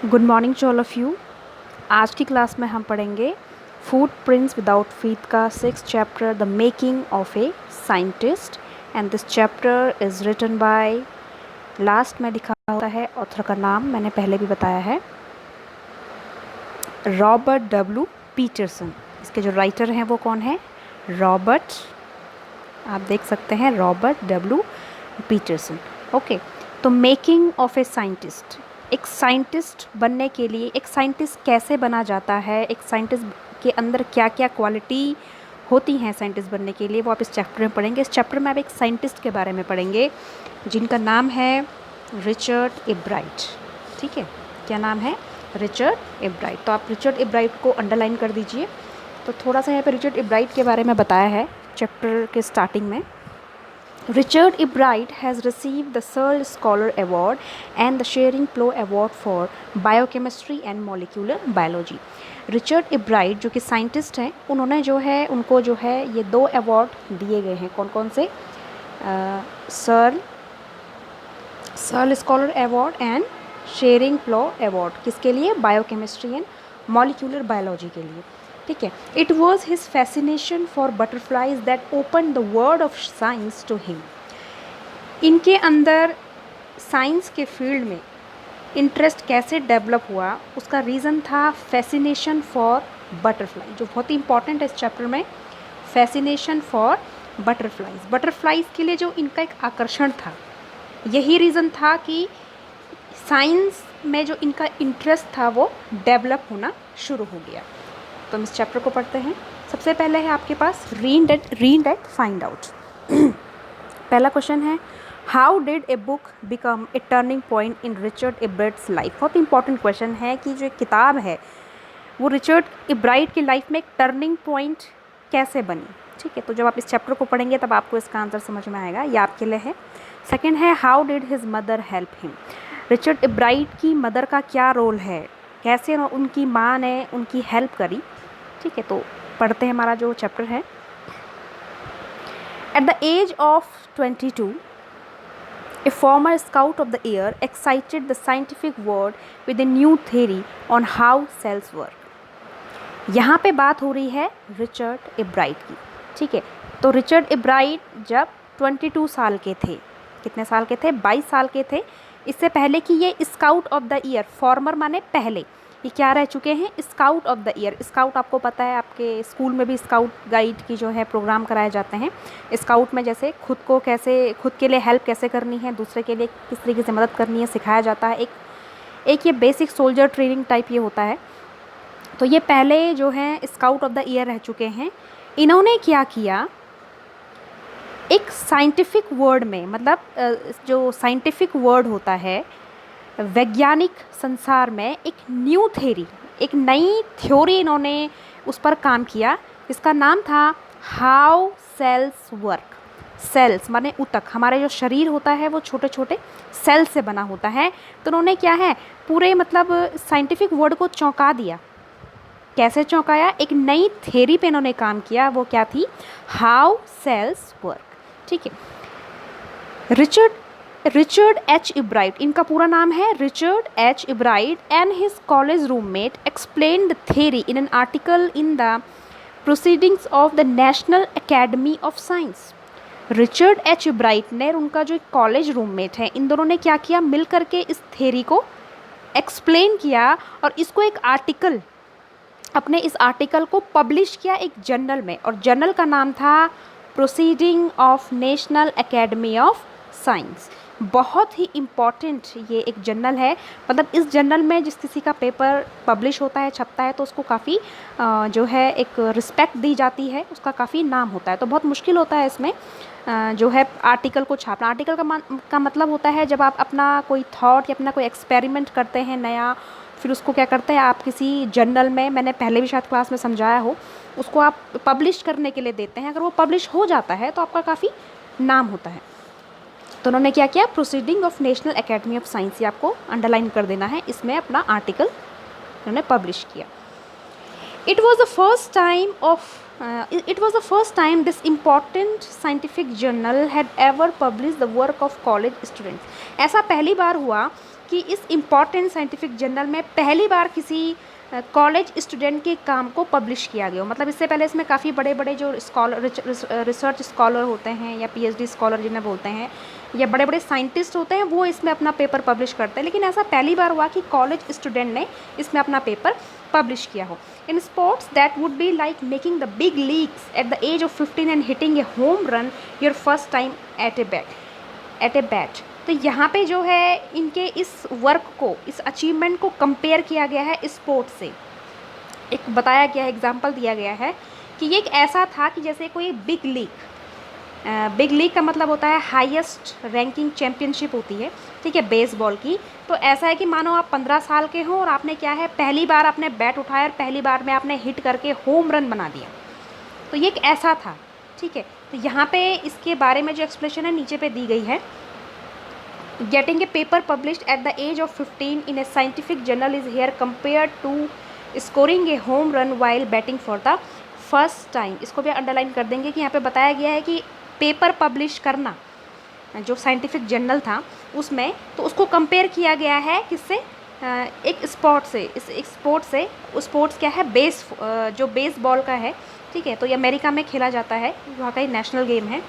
Good morning to all of you. आज की class में हम पढ़ेंगे फूड प्रिंट्स विदाउट फीट का 6th chapter the making of a scientist and this chapter is written by, last में लिखा होता है ऑथर का नाम मैंने पहले भी बताया है, रॉबर्ट डब्ल्यू पीटरसन। इसके जो राइटर हैं वो कौन है? रॉबर्ट, आप देख सकते हैं रॉबर्ट डब्ल्यू पीटरसन। ओके, तो मेकिंग ऑफ ए साइंटिस्ट, एक साइंटिस्ट बनने के लिए एक साइंटिस्ट कैसे बना जाता है, एक साइंटिस्ट के अंदर क्या क्या क्वालिटी होती हैं साइंटिस्ट बनने के लिए, वो आप इस चैप्टर में पढ़ेंगे। इस चैप्टर में आप एक साइंटिस्ट के बारे में पढ़ेंगे जिनका नाम है रिचर्ड एब्राइट। ठीक है, क्या नाम है? रिचर्ड एब्राइट। तो आप रिचर्ड एब्राइट को अंडरलाइन कर दीजिए। तो थोड़ा सा यहाँ पे रिचर्ड एब्राइट के बारे में बताया है चैप्टर के स्टार्टिंग में। Richard E. Bright has received the Searle Scholar Award and the Schering-Plough Award for Biochemistry and Molecular Biology. Richard a bright जो कि साइंटिस्ट हैं, उन्होंने जो है उनको जो है ये 2 अवार्ड दिए गए हैं। कौन कौन से? Searle scholar award and Schering Plough award. किसके लिए? बायोकेमिस्ट्री एंड मॉलिक्यूलर बायोलॉजी के लिए। ठीक है। It was his fascination for butterflies that open the world of science to him. इनके अंदर साइंस के फील्ड में इंटरेस्ट कैसे डेवलप हुआ, उसका रीज़न था फैसिनेशन फॉर बटरफ्लाई, जो बहुत ही इंपॉर्टेंट है इस चैप्टर में। फैसिनेशन फॉर बटरफ्लाइज, बटरफ्लाइज के लिए जो इनका एक आकर्षण था, यही रीज़न था कि साइंस में जो इनका इंटरेस्ट था वो डेवलप होना शुरू हो गया। तो हम इस चैप्टर को पढ़ते हैं। सबसे पहले है आपके पास रीड एट फाइंड आउट। पहला क्वेश्चन है, how did a book become a turning point in Richard Ebright's life. बहुत इंपॉर्टेंट क्वेश्चन है कि जो एक किताब है वो रिचर्ड एब्राइट की लाइफ में एक टर्निंग पॉइंट कैसे बनी। ठीक है, तो जब आप इस चैप्टर को पढ़ेंगे तब आपको इसका आंसर समझ में आएगा, ये आपके लिए है। सेकेंड है, how did his mother help him. Richard एब्राइट की मदर का क्या रोल है, कैसे उनकी माँ ने उनकी हेल्प करी। ठीक है, तो पढ़ते हैं हमारा जो चैप्टर है। At the age of 22, a former scout of the year excited the scientific world with a new theory on how cells work. यहाँ पे बात हो रही है रिचर्ड एब्राइट की। ठीक है, तो रिचर्ड एब्राइट जब 22 साल के थे, कितने साल के थे? 22 साल के थे। इससे पहले कि ये scout of the year, farmer माने पहले, ये क्या रह चुके हैं? Scout of the year. Scout आपको पता है, आपके स्कूल में भी स्काउट गाइड की जो है प्रोग्राम कराए जाते हैं। स्काउट में जैसे खुद को कैसे, खुद के लिए हेल्प कैसे करनी है, दूसरे के लिए किस तरीके से मदद करनी है, सिखाया जाता है। एक ये बेसिक सोल्जर ट्रेनिंग टाइप ये होता है। तो ये पहले जो है स्काउट ऑफ द ईयर रह चुके हैं। इन्होंने क्या किया, एक साइंटिफिक वर्ड में, मतलब जो साइंटिफिक वर्ड होता है वैज्ञानिक संसार में, एक न्यू थ्योरी, एक नई थ्योरी इन्होंने उस पर काम किया। इसका नाम था हाउ सेल्स वर्क। सेल्स माने ऊतक, हमारे जो शरीर होता है वो छोटे छोटे सेल से बना होता है। तो उन्होंने क्या है, पूरे मतलब साइंटिफिक वर्ड को चौंका दिया। कैसे चौंकाया? एक नई थ्योरी पे इन्होंने काम किया, वो क्या थी? How cells work. ठीक है, रिचर्ड एच एब्राइट, इनका पूरा नाम है Richard H Ebright, and his college roommate explained the theory in an article in the proceedings of the national academy of science. Richard H Ebright ने, उनका जो college roommate है, इन दोनों ने क्या किया, मिल करके इस थ्योरी को एक्सप्लेन किया और इसको एक आर्टिकल, अपने इस आर्टिकल को पब्लिश किया एक जर्नल में, और जर्नल का नाम था proceeding of national academy of science. बहुत ही इम्पॉर्टेंट ये एक जर्नल है। मतलब इस जर्नल में जिस किसी का पेपर पब्लिश होता है, छपता है, तो उसको काफ़ी जो है एक रिस्पेक्ट दी जाती है, उसका काफ़ी नाम होता है। तो बहुत मुश्किल होता है इसमें जो है आर्टिकल को छापना। आर्टिकल का मतलब होता है जब आप अपना कोई थॉट या अपना कोई एक्सपेरिमेंट करते हैं नया, फिर उसको क्या करते हैं आप किसी जर्नल में, मैंने पहले भी शायद क्लास में समझाया हो, उसको आप पब्लिश करने के लिए देते हैं। अगर वो पब्लिश हो जाता है तो आपका काफ़ी नाम होता है। तो उन्होंने क्या किया, proceeding of national academy of science, ये आपको अंडरलाइन कर देना है, इसमें अपना आर्टिकल उन्होंने पब्लिश किया। It was the first time this important scientific journal had ever publish the work of college students. ऐसा पहली बार हुआ कि इस इम्पॉर्टेंट साइंटिफिक जर्नल में पहली बार किसी कॉलेज स्टूडेंट के काम को पब्लिश किया गया हो। मतलब इससे पहले इसमें काफ़ी बड़े बड़े जो रिसर्च स्कॉलर होते हैं या पीएचडी स्कॉलर जिन्हें बोलते हैं या बड़े बड़े साइंटिस्ट होते हैं, वो इसमें अपना पेपर पब्लिश करते हैं, लेकिन ऐसा पहली बार हुआ कि कॉलेज स्टूडेंट ने इसमें अपना पेपर पब्लिश किया हो। In sports that would be like making the big leagues at the age of 15 and hitting a home run your first time at a bat. तो यहाँ पे जो है इनके इस वर्क को, इस अचीवमेंट को कंपेयर किया गया है स्पोर्ट्स से। एक बताया गया है, एग्जांपल दिया गया है कि ये एक ऐसा था कि जैसे कोई बिग लीग का मतलब होता है हाईएस्ट रैंकिंग चैम्पियनशिप होती है, ठीक है, बेसबॉल की। तो ऐसा है कि मानो आप 15 साल के हों और आपने क्या है पहली बार आपने बैट उठाया और पहली बार में आपने हिट करके होम रन बना दिया। तो ये एक ऐसा था, ठीक है। तो यहाँ पे इसके बारे में जो एक्सप्लेनेशन है नीचे पे दी गई है। Getting a paper published at the age of 15 in a scientific journal is here compared to scoring a home run while batting for the first time। इसको भी अंडरलाइन कर देंगे कि यहाँ पे बताया गया है कि पेपर पब्लिश करना जो साइंटिफिक जर्नल था उसमें, तो उसको कंपेयर किया गया है किससे, एक स्पोर्ट से। एक स्पोर्ट्स क्या है, जो बेसबॉल का है, ठीक है। तो ये अमेरिका में खेला जाता है, वहाँ का ही नेशनल गेम है।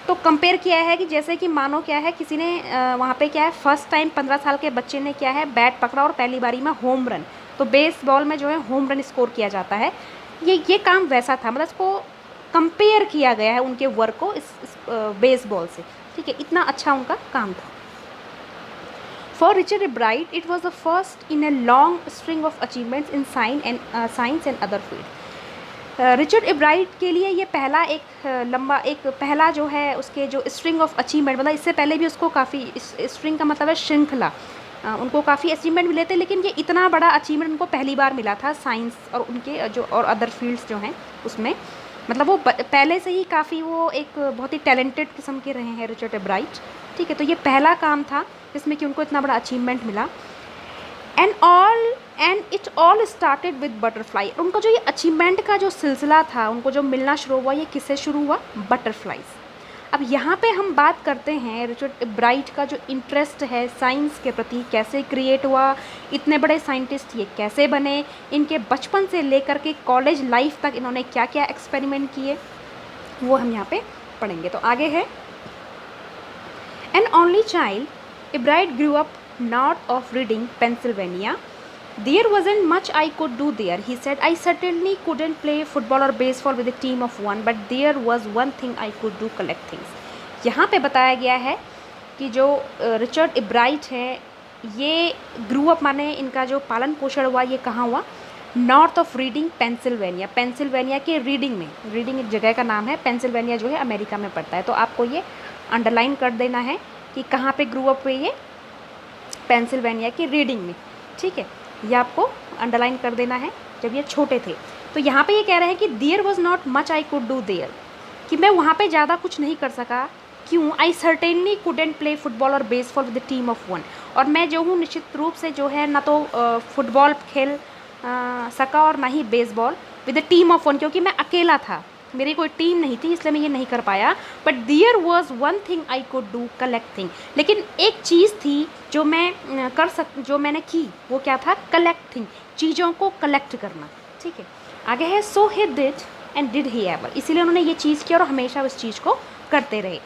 तो कंपेयर किया है कि जैसे कि मानो क्या है किसी ने वहाँ पे क्या है फर्स्ट टाइम 15 साल के बच्चे ने क्या है बैट पकड़ा और पहली बारी में होम रन। तो बेसबॉल में जो है होम रन स्कोर किया जाता है, ये काम वैसा था। मतलब इसको कंपेयर किया गया है उनके वर्क को इस बेसबॉल से, ठीक है। इतना अच्छा उनका काम था। For Richard एब्राइट it was the first in a long string of achievements in science and other field. Richard एब्राइट के लिए ये पहला जो है उसके जो स्ट्रिंग ऑफ अचीवमेंट, मतलब इससे पहले भी उसको काफ़ी, स्ट्रिंग का मतलब है श्रृंखला, उनको काफ़ी अचीवमेंट मिले थे, लेकिन ये इतना बड़ा अचीवमेंट उनको पहली बार मिला था साइंस और उनके जो और अदर फील्ड्स जो हैं उसमें। मतलब वो पहले से ही काफ़ी वो एक बहुत ही टैलेंटेड किस्म के रहे हैं रिचर्ड एब्राइट, ठीक है। तो ये पहला काम था जिसमें कि उनको इतना बड़ा अचीवमेंट मिला। And it all started with butterfly. उनका जो ये अचीवमेंट का जो सिलसिला था, उनको जो मिलना शुरू हुआ, ये किससे शुरू हुआ, बटरफ्लाइज। अब यहाँ पे हम बात करते हैं रिचर्ड एब्राइट का जो इंटरेस्ट है साइंस के प्रति कैसे क्रिएट हुआ, इतने बड़े साइंटिस्ट ये कैसे बने, इनके बचपन से लेकर के कॉलेज लाइफ तक इन्होंने क्या क्या एक्सपेरिमेंट किए, वो हम यहाँ पे पढ़ेंगे। तो आगे है, an only child Ebright grew up north of Reading, Pennsylvania. There wasn't much I could do there, he said. I certainly couldn't play football or baseball with a team of one, but there was one thing I could do, collect things. यहाँ पे बताया गया है कि जो Richard एब्राइट है ये grew up माने इनका जो पालन पोषण हुआ ये कहाँ हुआ, नॉर्थ ऑफ रीडिंग, पेंसिल्वेनिया के रीडिंग में। रीडिंग एक जगह का नाम है, पेंसिल्वेनिया जो है अमेरिका में पड़ता है। तो आपको ये अंडरलाइन कर देना है कि कहाँ पे ग्रू अप हुए, ये पेंसिल्वेनिया की रीडिंग में, ठीक है। ये आपको अंडरलाइन कर देना है जब ये छोटे थे। तो यहाँ पे ये कह रहे हैं कि there was not much I could do there, कि मैं वहाँ पे ज़्यादा कुछ नहीं कर सका। क्यों, आई सर्टेनली कुडेंट प्ले फुटबॉल और baseball with the team of one. और मैं जो हूँ निश्चित रूप से जो है ना तो फुटबॉल खेल सका और ना ही baseball with the team of one, क्योंकि मैं अकेला था, मेरी कोई टीम नहीं थी, इसलिए मैं ये नहीं कर पाया। But there was one thing I could do, collecting. लेकिन एक चीज़ थी जो मैं जो मैंने की, वो क्या था, कलेक्टिंग, चीज़ों को कलेक्ट करना, ठीक है। आगे है, so he did and did he ever. इसीलिए उन्होंने ये चीज़ की और हमेशा उस चीज़ को करते रहे।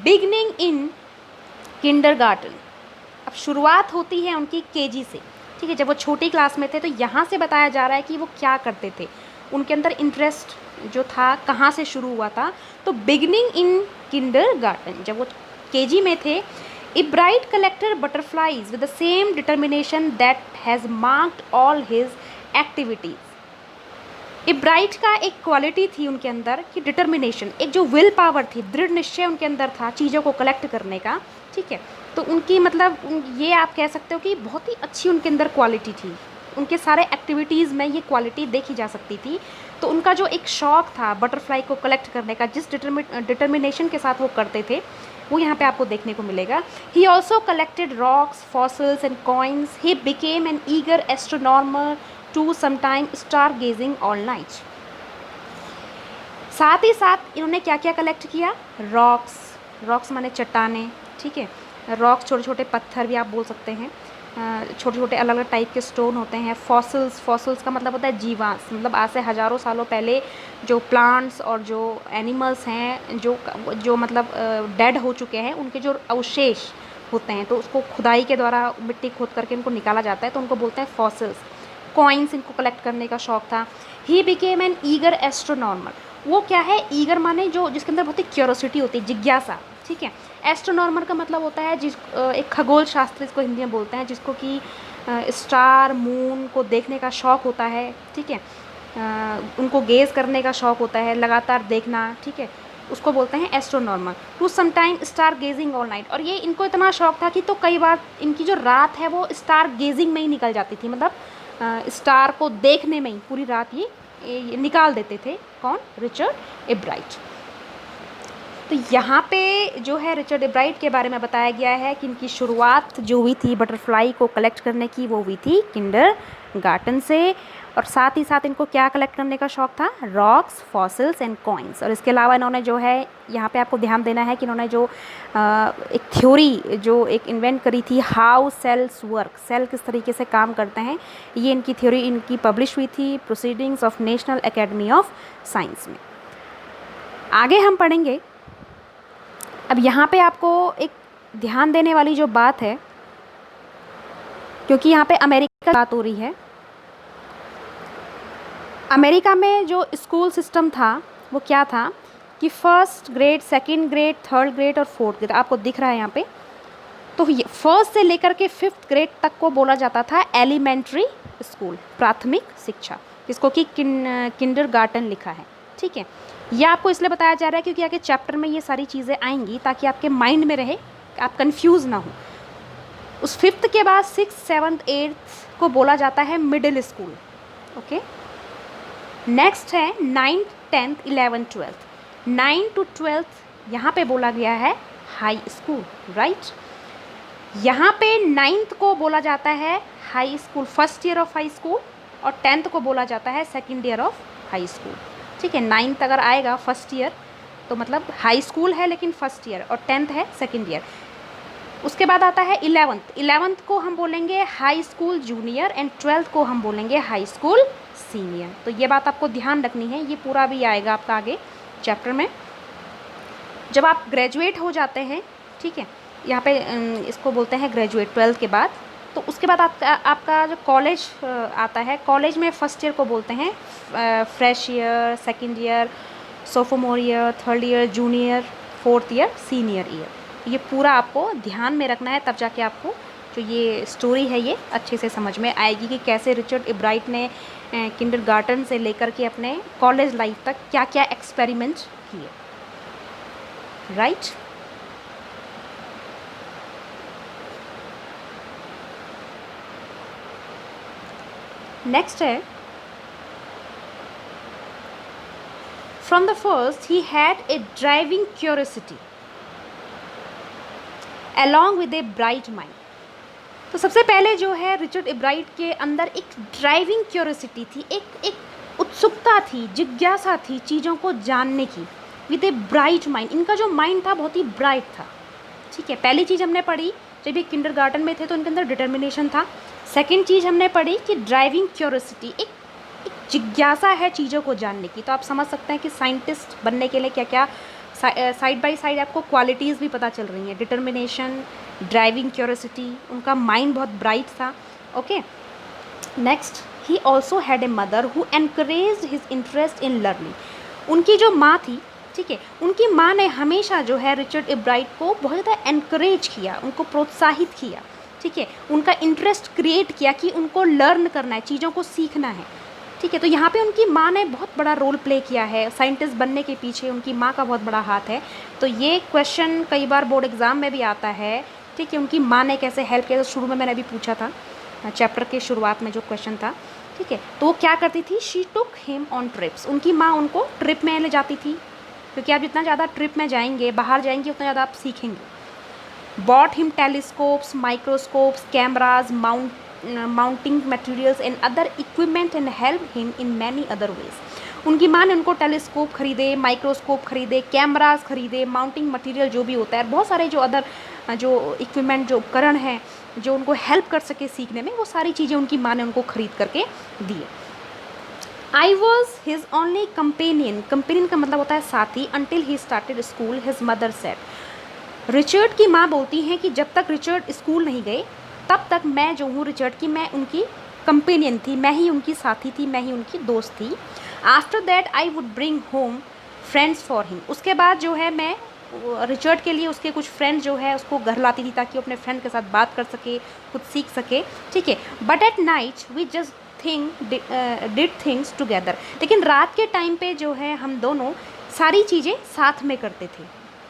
बिगनिंग इन किंडरगार्टन, अब शुरुआत होती है उनकी केजी से, ठीक है। जब वो छोटी क्लास में थे तो यहाँ से बताया जा रहा है कि वो क्या करते थे, उनके अंदर इंटरेस्ट जो था कहाँ से शुरू हुआ था। तो बिगनिंग इन किंडरगार्टन, जब वो केजी में थे, एब्राइट collected butterflies with the same determination that has marked all his activities. एब्राइट का एक क्वालिटी थी उनके अंदर कि डिटर्मिनेशन, एक जो विल पावर थी, दृढ़ निश्चय उनके अंदर था चीज़ों को कलेक्ट करने का, ठीक है। तो उनकी मतलब ये आप कह सकते हो कि बहुत ही अच्छी उनके अंदर क्वालिटी थी, उनके सारे एक्टिविटीज़ में ये क्वालिटी देखी जा सकती थी। तो उनका जो एक शौक़ था बटरफ्लाई को कलेक्ट करने का, जिस डिटर्मिनेशन के साथ वो करते थे, वो यहाँ पे आपको देखने को मिलेगा। He also collected rocks, fossils and coins. He became an eager astronomer to sometime star gazing all night. साथ ही साथ इन्होंने क्या क्या कलेक्ट किया, रॉक्स माने चट्टाने, ठीक है, रॉक्स छोटे छोटे पत्थर भी आप बोल सकते हैं, छोटे छोटे अलग अलग टाइप के स्टोन होते हैं। फॉसिल्स का मतलब होता है जीवांश, मतलब आज से हज़ारों सालों पहले जो प्लांट्स और जो एनिमल्स हैं जो मतलब डेड हो चुके हैं, उनके जो अवशेष होते हैं, तो उसको खुदाई के द्वारा मिट्टी खोद करके उनको निकाला जाता है, तो उनको बोलते हैं फॉसिल्स। कॉइन्स इनको कलेक्ट करने का शौक़ था। He became an eager astronomer. वो क्या है, ईगर माने जो जिसके अंदर बहुत ही क्यूरोसिटी होती है, जिज्ञासा, ठीक है। एस्ट्रोनॉर्मर का मतलब होता है एक खगोल शास्त्री, इसको हिंदी में बोलते हैं, जिसको कि स्टार मून को देखने का शौक़ होता है, ठीक है। उनको गेज़ करने का शौक़ होता है, लगातार देखना, ठीक है, उसको बोलते हैं astronomer. To sometime star gazing all night. और ये इनको इतना शौक़ था कि तो कई बार इनकी जो रात है वो स्टार गेजिंग में ही निकल जाती थी, मतलब स्टार को देखने में ही पूरी रात ये निकाल देते थे। कौन? रिचर्ड एब्राइट। तो यहाँ पे जो है रिचर्ड एब्राइट के बारे में बताया गया है कि इनकी शुरुआत जो हुई थी बटरफ्लाई को कलेक्ट करने की, वो हुई थी किंडरगार्टन से। और साथ ही साथ इनको क्या कलेक्ट करने का शौक़ था? Rocks, fossils and coins. और इसके अलावा इन्होंने जो है, यहाँ पे आपको ध्यान देना है कि इन्होंने जो एक थ्योरी जो एक इन्वेंट करी थी, हाउ सेल्स वर्क, सेल किस तरीके से काम करते हैं, ये इनकी थ्योरी इनकी पब्लिश हुई थी proceedings of national academy of science में। आगे हम पढ़ेंगे। अब यहाँ पे आपको एक ध्यान देने वाली जो बात है, क्योंकि यहाँ पे अमेरिका की बात हो रही है। अमेरिका में जो स्कूल सिस्टम था वो क्या था कि first grade, second grade, third grade और फोर्थ ग्रेड आपको दिख रहा है यहाँ पे। तो फर्स्ट से लेकर के फिफ्थ ग्रेड तक को बोला जाता था एलिमेंट्री स्कूल, प्राथमिक शिक्षा, जिसको कि किंडरगार्टन लिखा है, ठीक है। यह आपको इसलिए बताया जा रहा है क्योंकि आगे चैप्टर में ये सारी चीज़ें आएंगी, ताकि आपके माइंड में रहे, आप कंफ्यूज ना हो। उस फिफ्थ के बाद सिक्स, सेवन्थ, एट्थ को बोला जाता है मिडिल स्कूल, ओके। नेक्स्ट है 9th, 10th, 11th, 12th। 9 to 12th यहाँ पे बोला गया है हाई स्कूल, राइट। यहाँ पे 9th को बोला जाता है high school, first year of high school, और 10th को बोला जाता है second year of high school, ठीक है। 9th अगर आएगा फर्स्ट ईयर तो मतलब हाई स्कूल है लेकिन फर्स्ट ईयर, और 10th है सेकेंड ईयर। उसके बाद आता है 11th को हम बोलेंगे high school junior, and 12th को हम बोलेंगे हाई स्कूल सीनियर। तो ये बात आपको ध्यान रखनी है, ये पूरा भी आएगा आपका आगे चैप्टर में। जब आप ग्रेजुएट हो जाते हैं, ठीक है, यहाँ पे इसको बोलते हैं ग्रेजुएट 12th के बाद, तो उसके बाद आपका जो कॉलेज आता है, कॉलेज में फर्स्ट ईयर को बोलते हैं fresh year, second year sophomore year, third year junior, fourth year senior year. ये पूरा आपको ध्यान में रखना है, तब जाके आपको जो ये स्टोरी है ये अच्छे से समझ में आएगी कि कैसे रिचर्ड एब्राइट ने किंडरगार्टन से लेकर के अपने कॉलेज लाइफ तक क्या क्या एक्सपेरिमेंट किए, राइट। नेक्स्ट है, from the first he had a driving curiosity along with a bright mind. तो सबसे पहले जो है रिचर्ड एब्राइट के अंदर एक ड्राइविंग क्यूरियोसिटी थी, एक उत्सुकता थी, जिज्ञासा थी चीज़ों को जानने की, विद ए ब्राइट माइंड। इनका जो माइंड था बहुत ही ब्राइट था, ठीक है। पहली चीज़ हमने पढ़ी जब ये किंडरगार्टन में थे तो इनके अंदर डिटर्मिनेशन था। सेकेंड चीज़ हमने पढ़ी कि ड्राइविंग क्यूरियोसिटी, एक जिज्ञासा है चीज़ों को जानने की। तो आप समझ सकते हैं कि साइंटिस्ट बनने के लिए क्या क्या साइड बाय साइड आपको क्वालिटीज़ भी पता चल रही हैं, डिटर्मिनेशन, ड्राइविंग क्यूरियोसिटी, उनका माइंड बहुत ब्राइट था, okay. Next, he also had a mother who encouraged his interest in learning. उनकी जो माँ थी, ठीक है, उनकी माँ ने हमेशा जो है रिचर्ड एब्राइट को बहुत ज़्यादा एनकरेज किया, उनको प्रोत्साहित किया, ठीक है, उनका इंटरेस्ट क्रिएट किया कि उनको लर्न करना है, चीज़ों को सीखना है, ठीक है। तो यहाँ पे उनकी माँ ने बहुत बड़ा रोल प्ले किया है, साइंटिस्ट बनने के पीछे उनकी माँ का बहुत बड़ा हाथ है। तो ये क्वेश्चन कई बार बोर्ड एग्ज़ाम में भी आता है, ठीक है, उनकी माँ ने कैसे हेल्प किया। तो शुरू में मैंने अभी पूछा था चैप्टर के शुरुआत में जो क्वेश्चन था, ठीक है, तो वो क्या करती थी, she took him on trips. उनकी माँ उनको ट्रिप में ले जाती थी, क्योंकि आप जितना ज़्यादा ट्रिप में जाएंगे, बाहर जाएंगे, उतना ज़्यादा आप सीखेंगे। Bought him telescopes, microscopes, cameras, mounting materials and other equipment and help him in many other ways. उनकी माँ ने उनको टेलीस्कोप खरीदे, माइक्रोस्कोप खरीदे, कैमराज खरीदे, माउंटिंग मटेरियल जो भी होता है, बहुत सारे जो अदर जो इक्विपमेंट, जो उपकरण हैं, जो उनको हेल्प कर सके सीखने में, वो सारी चीज़ें उनकी माँ ने उनको ख़रीद करके दी। I was his only companion, companion का मतलब होता है साथी, until he started school his mother said. Richard की माँ बोलती हैं कि जब तक रिचर्ड स्कूल नहीं गए तब तक मैं जो हूँ रिचर्ड की, मैं उनकी कंपेनियन थी, मैं ही उनकी साथी थी, मैं ही उनकी दोस्त थी। After that I would bring home friends for him, उसके बाद जो है मैं रिचर्ड के लिए उसके कुछ फ्रेंड्स जो है उसको घर लाती थी ताकि वो अपने फ्रेंड के साथ बात कर सके, कुछ सीख सके, ठीक है। But at night we just did things together, लेकिन रात के टाइम पे जो है हम दोनों सारी चीज़ें साथ में करते थे,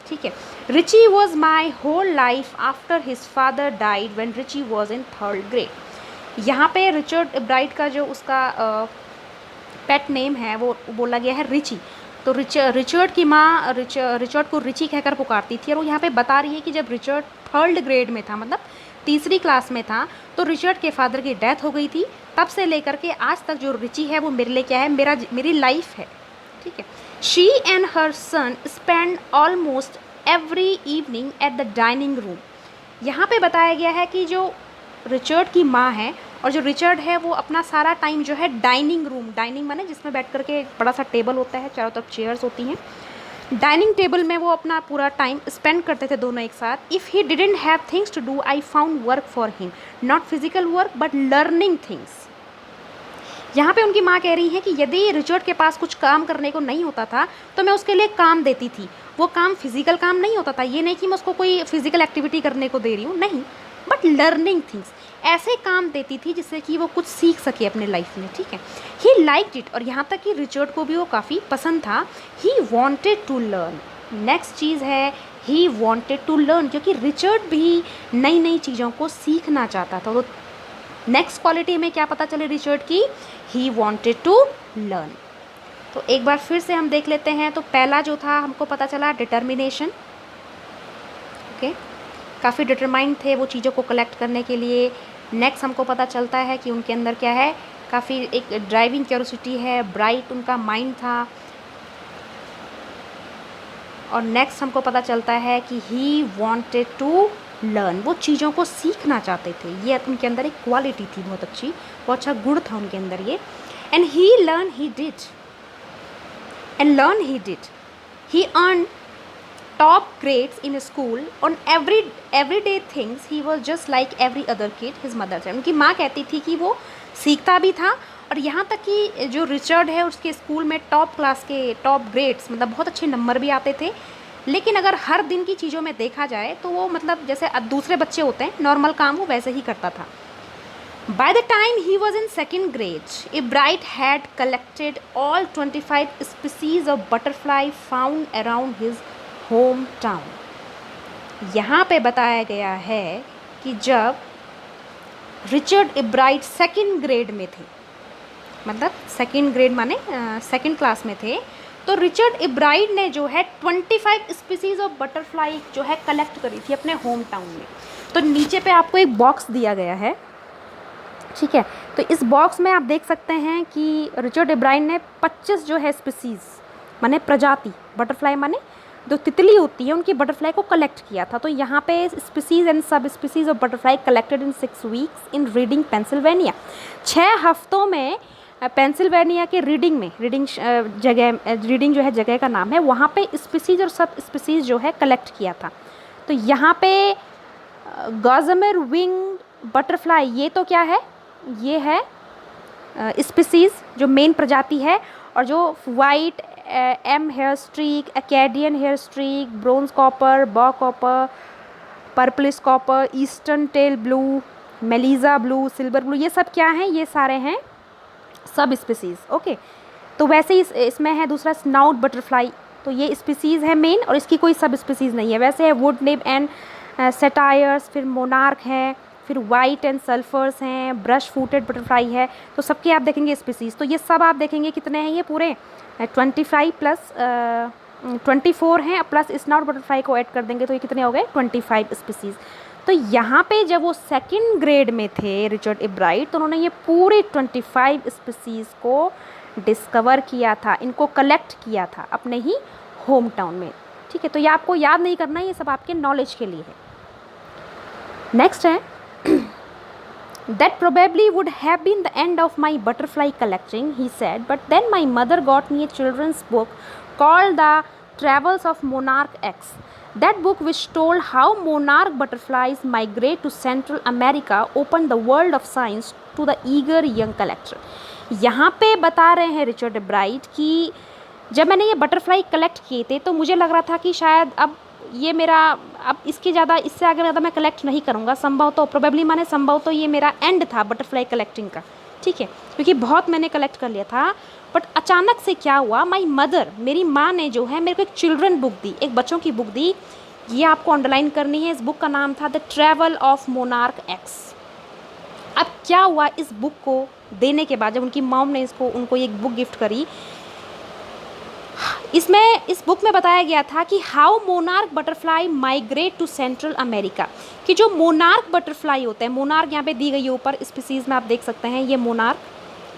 ठीक है। Richie was my whole life after his father died when Richie was in 3rd grade. यहाँ पे रिचर्ड ब्राइट का जो उसका पेट नेम है वो बोला गया है रिची। तो रिचर्ड की माँ रिचर्ड को रिची कहकर पुकारती थी, और वो यहाँ पे बता रही है कि जब रिचर्ड 3rd ग्रेड में था, मतलब 3री क्लास में था, तो रिचर्ड के फादर की डेथ हो गई थी। तब से लेकर के आज तक जो रिची है वो मेरे लिए क्या है, मेरी लाइफ है, ठीक है। She and her son spend almost every evening at the dining room. यहाँ पे बताया गया है कि जो रिचर्ड की माँ है और जो रिचर्ड है वो अपना सारा टाइम जो है डाइनिंग रूम, डाइनिंग माने जिसमें बैठ करके बड़ा सा टेबल होता है, चारों तरफ चेयर्स होती हैं, डाइनिंग टेबल में वो अपना पूरा टाइम स्पेंड करते थे दोनों एक साथ। If he didn't have things to do I found work for him, not physical work but learning things. यहाँ पे उनकी माँ कह रही है कि यदि रिचर्ड के पास कुछ काम करने को नहीं होता था तो मैं उसके लिए काम देती थी। वो काम फिजिकल काम नहीं होता था, ये नहीं कि मैं उसको कोई फिजिकल एक्टिविटी करने को दे रही हूँ, नहीं, बट लर्निंग थिंग्स, ऐसे काम देती थी जिससे कि वो कुछ सीख सके अपने लाइफ में, ठीक है। ही लाइक्ड इट, और यहाँ तक कि रिचर्ड को भी वो काफ़ी पसंद था। He wanted to learn, next चीज़ है ही वॉन्टेड टू लर्न, क्योंकि रिचर्ड भी नई नई चीज़ों को सीखना चाहता था। तो नेक्स्ट क्वालिटी में क्या पता चले रिचर्ड की, ही वॉन्टेड टू लर्न। तो एक बार फिर से हम देख लेते हैं। तो पहला जो था हमको पता चला डिटर्मिनेशन, ओके, काफ़ी डिटरमाइंड थे वो चीज़ों को कलेक्ट करने के लिए। नेक्स्ट हमको पता चलता है कि उनके अंदर क्या है, काफ़ी एक ड्राइविंग क्यूरोसिटी है, ब्राइट उनका माइंड था। और नेक्स्ट हमको पता चलता है कि ही वांटेड टू लर्न, वो चीज़ों को सीखना चाहते थे, ये उनके अंदर एक क्वालिटी थी बहुत अच्छी, बहुत अच्छा गुण था उनके अंदर ये। And he learn he did, and learn he did, he earn top grades in school on everyday things, he was just like every other kid, his mother said। उनकी माँ कहती थी कि वो सीखता भी था, और यहाँ तक कि जो रिचर्ड है उसके स्कूल में टॉप क्लास के टॉप ग्रेड्स, मतलब बहुत अच्छे नंबर भी आते थे। लेकिन अगर हर दिन की चीज़ों में देखा जाए तो वो मतलब जैसे दूसरे बच्चे होते हैं नॉर्मल काम, वो वैसे ही करता था। By the time he was in 2nd grade, Ebright had collected all 25 species of butterfly found around his home town. यहाँ पे बताया गया है कि जब रिचर्ड इब्राइट 2nd ग्रेड में थे, मतलब 2nd ग्रेड माने 2nd क्लास में थे, तो रिचर्ड इब्राइट ने जो है 25 स्पीसीज़ ऑफ बटरफ्लाई जो है कलेक्ट करी थी अपने होम टाउन में। तो नीचे पे आपको एक बॉक्स दिया गया है, ठीक है। तो इस बॉक्स में आप देख सकते हैं कि रिचर्ड इब्राइट ने 25 जो है स्पीसीज़ माने प्रजाति, बटरफ्लाई माने जो तितली होती है उनकी बटरफ्लाई को कलेक्ट किया था। तो यहाँ पे स्पीसीज़ एंड सब species of butterfly collected in 6 weeks in reading Pennsylvania. 6 हफ्तों में पेंसिल्वेनिया के रीडिंग जो है जगह का नाम है, वहाँ पे स्पीसीज़ और सब स्पीसीज़ जो है कलेक्ट किया था। तो यहाँ पे गॉजमर विंग बटरफ्लाई, ये तो क्या है, ये है स्पीसीज़ जो मेन प्रजाति है, और जो white M hairstreak, Acadian hairstreak, bronze copper, bog copper, purplish copper, eastern tail blue, Melissa blue, silver blue, ये सब क्या हैं, ये सारे हैं सब स्पीसीज़, ओके। तो वैसे ही इसमें है दूसरा स्नाउट बटरफ्लाई, तो ये स्पीसीज़ है मेन और इसकी कोई सब स्पीसीज़ नहीं है। वैसे है वुड निब एंड सेटायर्स, फिर मोनार्क है, फिर वाइट एंड सल्फर्स हैं, ब्रश फूटेड बटरफ्लाई है। तो सबके आप देखेंगे स्पीसीज़, तो ये सब आप देखेंगे कितने हैं, ये पूरे 25 प्लस 24 हैं, प्लस स्नाउट बटरफ्लाई को ऐड कर देंगे तो ये कितने हो गए 25 स्पीसीज़। तो यहाँ पे जब वो 2nd ग्रेड में थे रिचर्ड इब्राइट, तो उन्होंने ये पूरे 25 स्पीसीज़ को डिस्कवर किया था, इनको कलेक्ट किया था अपने ही होम टाउन में, ठीक है। तो ये आपको याद नहीं करना, ये सब आपके नॉलेज के लिए है। नेक्स्ट है That probably would have been the end of my butterfly collecting, he said, but then my mother got me a children's book called The Travels of Monarch X. That book, which told how monarch butterflies migrate to Central America, opened the world of science to the eager young collector. यहाँ पे बता रहे हैं Richard bright कि जब मैंने ये butterfly collect किए थे तो मुझे लग रहा था कि शायद अब ये मेरा, अब इसके ज़्यादा, इससे आगे ज़्यादा मैं कलेक्ट नहीं करूँगा, संभव तो, प्रोबेबली माने संभव तो ये मेरा एंड था बटरफ्लाई कलेक्टिंग का, ठीक है, क्योंकि बहुत मैंने कलेक्ट कर लिया था। बट अचानक से क्या हुआ, माई मदर, मेरी माँ ने जो है मेरे को एक चिल्ड्रन बुक दी, एक बच्चों की बुक दी। ये आपको अंडरलाइन करनी है। इस बुक का नाम था the travel of monarch x. अब क्या हुआ, इस बुक को देने के बाद जब उनकी मॉम ने उनको एक बुक गिफ्ट करी, इस बुक में बताया गया था कि how monarch butterfly migrate to central America, कि जो मोनार्क बटरफ्लाई होते हैं, मोनार्क यहाँ पे दी गई है ऊपर स्पीसीज़ में, आप देख सकते हैं ये मोनार्क,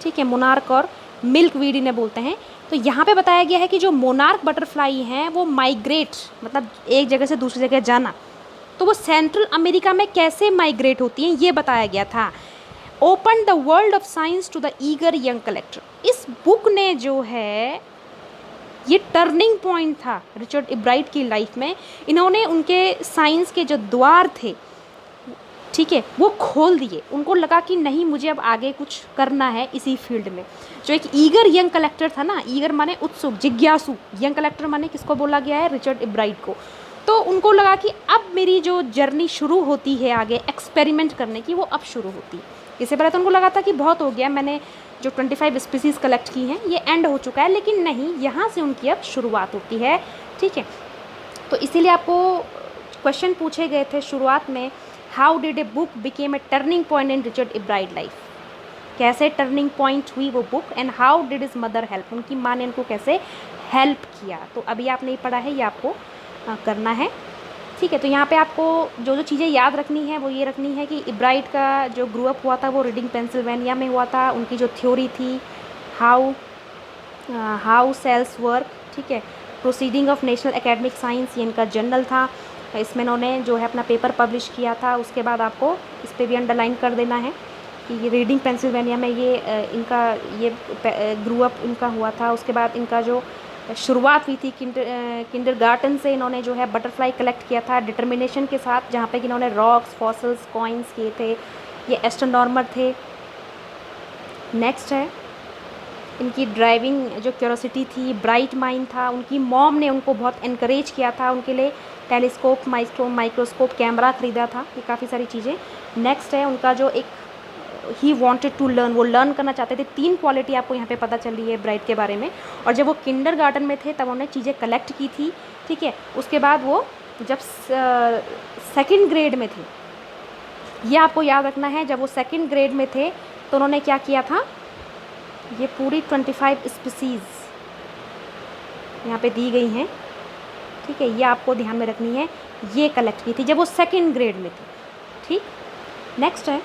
ठीक है, मोनार्क और मिल्क वीड इन्हें बोलते हैं। तो यहाँ पे बताया गया है कि जो मोनार्क बटरफ्लाई हैं वो माइग्रेट, मतलब एक जगह से दूसरी जगह जाना, तो वो सेंट्रल अमेरिका में कैसे माइग्रेट होती हैं ये बताया गया था। Open the world of science to the eager young collector. इस बुक ने जो है, ये टर्निंग पॉइंट था रिचर्ड इब्राइट की लाइफ में। इन्होंने उनके साइंस के जो द्वार थे, ठीक है, वो खोल दिए। उनको लगा कि नहीं, मुझे अब आगे कुछ करना है इसी फील्ड में। जो एक ईगर यंग कलेक्टर था ना, ईगर माने उत्सुक, जिज्ञासु, यंग कलेक्टर माने किसको बोला गया है, रिचर्ड इब्राइट को। तो उनको लगा कि अब मेरी जो जर्नी शुरू होती है आगे एक्सपेरिमेंट करने की, वो अब शुरू होती है। इससे पहले तो उनको लगा था कि बहुत हो गया, मैंने जो 25 स्पीसीज़ कलेक्ट की हैं ये एंड हो चुका है, लेकिन नहीं, यहाँ से उनकी अब शुरुआत होती है, ठीक है। तो इसीलिए आपको क्वेश्चन पूछे गए थे शुरुआत में, how did a book became a turning point in Richard Ebright life, कैसे टर्निंग पॉइंट हुई वो book, and how did his mother help, उनकी माँ ने उनको कैसे हेल्प किया। तो अभी आप नहीं पढ़ा है, ये आपको करना है, ठीक है। तो यहाँ पे आपको जो चीज़ें याद रखनी है वो ये रखनी है कि इब्राइट का जो ग्रो अप हुआ था वो रीडिंग पेंसिल्वेनिया में हुआ था। उनकी जो थ्योरी थी हाउ सेल्स वर्क, ठीक है, proceeding of national academic science, ये इनका जर्नल था। इसमें इन्होंने जो है अपना पेपर पब्लिश किया था। उसके बाद आपको इस पर भी अंडरलाइन कर देना है कि ये रीडिंग पेंसिल्वेनिया में ये इनका ये ग्रो अप इनका हुआ था। उसके बाद इनका जो शुरुआत हुई थी किंडरगार्टन से, इन्होंने जो है बटरफ्लाई कलेक्ट किया था डिटर्मिनेशन के साथ, जहाँ पे कि इन्होंने रॉक्स, फॉसिल्स, कॉइन्स किए थे। ये एस्ट्रोनॉर्मर थे। नेक्स्ट है इनकी ड्राइविंग जो क्यूरोसिटी थी, ब्राइट माइंड था। उनकी मॉम ने उनको बहुत इनकरेज किया था, उनके लिए टेलीस्कोप, माइक्रोस्कोप, कैमरा ख़रीदा था, ये काफ़ी सारी चीज़ें। नेक्स्ट है उनका जो एक ही वॉन्टेड टू लर्न, वो लर्न करना चाहते थे। 3 क्वालिटी आपको यहाँ पे पता चल रही है ब्राइट के बारे में। और जब वो किंडरगार्टन में थे तब उन्होंने चीज़ें कलेक्ट की थी, ठीक है। उसके बाद वो जब 2nd ग्रेड में थे, ये आपको याद रखना है, जब वो 2nd ग्रेड में थे तो उन्होंने क्या किया था, ये पूरी 25 स्पीसीज़ यहाँ पे दी गई हैं, ठीक है, ये आपको ध्यान में रखनी है। ये कलेक्ट की थी जब वो 2nd ग्रेड में थे, ठीक। नेक्स्ट है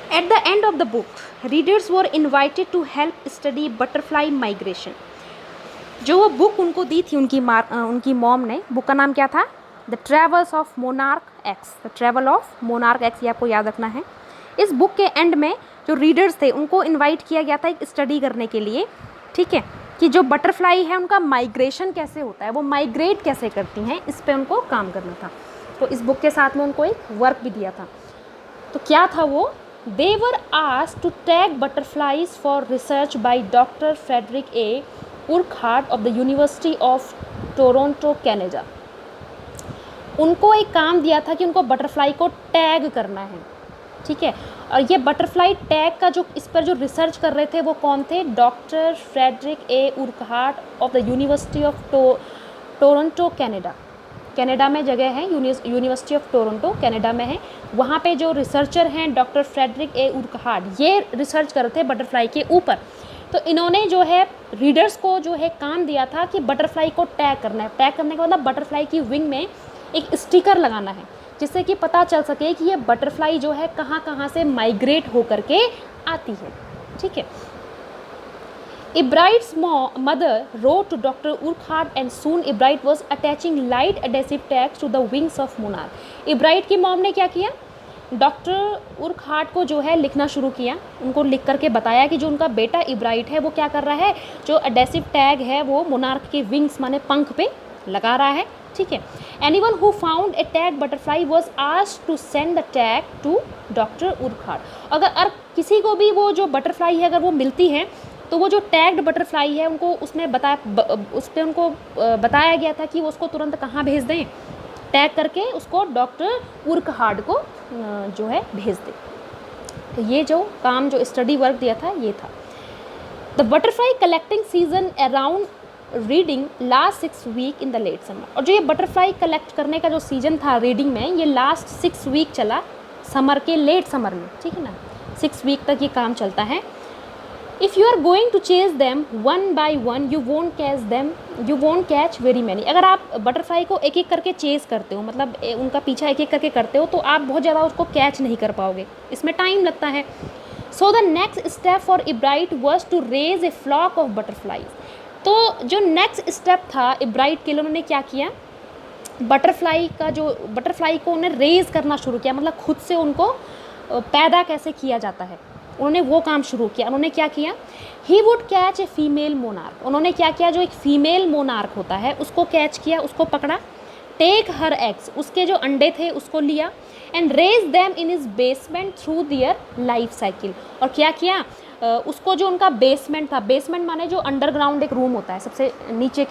At the end of the book, readers were invited to help study butterfly migration. जो वो बुक उनको दी थी उनकी मॉम ने, बुक का नाम क्या था, the travels of monarch x, the travel of monarch x, ये आपको याद रखना है। इस बुक के एंड में जो रीडर्स थे उनको इनवाइट किया गया था एक स्टडी करने के लिए, ठीक है, कि जो बटरफ्लाई है उनका माइग्रेशन कैसे होता है, वो माइग्रेट कैसे करती हैं, इस पर उनको काम करना था। तो इस बुक के साथ में उनको एक वर्क भी दिया था। तो क्या था वो, They were asked to tag butterflies for research by Dr. Frederick A. Urquhart of the University of Toronto, Canada. उनको एक काम दिया था कि उनको बटरफ्लाई को टैग करना है, ठीक है। और ये बटरफ्लाई टैग का जो इस पर जो रिसर्च कर रहे थे वो कौन थे, doctor Frederick A Urquhart of the university of Toronto, Canada में जगह है, यूनिवर्सिटी ऑफ टोरंटो कनाडा में है। वहाँ पे जो रिसर्चर हैं डॉक्टर फ्रेडरिक ए उर्कहार्ट, ये रिसर्च कर रहे थे बटरफ्लाई के ऊपर। तो इन्होंने जो है रीडर्स को जो है काम दिया था कि बटरफ्लाई को टैग करना है। टैग करने का मतलब बटरफ्लाई की विंग में एक स्टिकर लगाना है, जिससे कि पता चल सके कि ये बटरफ्लाई जो है कहाँ कहाँ से माइग्रेट होकर के आती है, ठीक है। Ebright's mother wrote to Dr. Urquhart and soon Ebright was attaching light adhesive tags to the wings of monarch. Ebright की मॉम ने क्या किया, डॉक्टर उर्कहार्ट को जो है लिखना शुरू किया, उनको लिख करके बताया कि जो उनका बेटा इब्राइट है वो क्या कर रहा है, जो एडेसिव टैग है वो मोनार्क के विंग्स माने पंख पे लगा रहा है, ठीक है। Anyone who found a tag butterfly was asked to send the tag to doctor Urquhart. अगर किसी को भी वो जो बटरफ्लाई है अगर वो मिलती है तो वो जो टैग्ड बटरफ्लाई है उनको उसमें उस पर उनको बताया गया था कि वो उसको तुरंत कहाँ भेज दें, टैग करके उसको डॉक्टर उर्कहार्ट को जो है भेज दें। तो ये जो काम जो स्टडी वर्क दिया था ये था। The butterfly collecting season around reading last 6 week in the late summer. और जो ये बटरफ्लाई कलेक्ट करने का जो सीजन था रीडिंग में, ये लास्ट 6 वीक चला समर के, लेट समर में, ठीक है ना, 6 वीक तक ये काम चलता है। If you are going to chase them one by one you won't catch very many. अगर आप बटरफ्लाई को एक एक करके चेज करते हो, मतलब उनका पीछा एक एक करके करते हो, तो आप बहुत ज़्यादा उसको कैच नहीं कर पाओगे, इसमें टाइम लगता है। So the next step for Ebright was to raise a flock of butterflies. तो जो नेक्स्ट स्टेप था इब्राइट के लिए, उन्होंने क्या किया, बटरफ्लाई को उन्हें रेज करना शुरू किया, मतलब खुद से उनको पैदा कैसे किया जाता है, उन्होंने वो काम शुरू किया। उन्होंने क्या किया, he would catch a female monarch. उन्होंने क्या किया, जो एक फीमेल मोनार्क होता है उसको कैच किया, उसको पकड़ा, टेक हर एग्स, उसके जो अंडे थे उसको लिया, and raise them in his basement through their life cycle. और क्या किया, उसको जो उनका बेसमेंट था, बेसमेंट माने जो अंडरग्राउंड एक रूम होता है, सबसे नीचे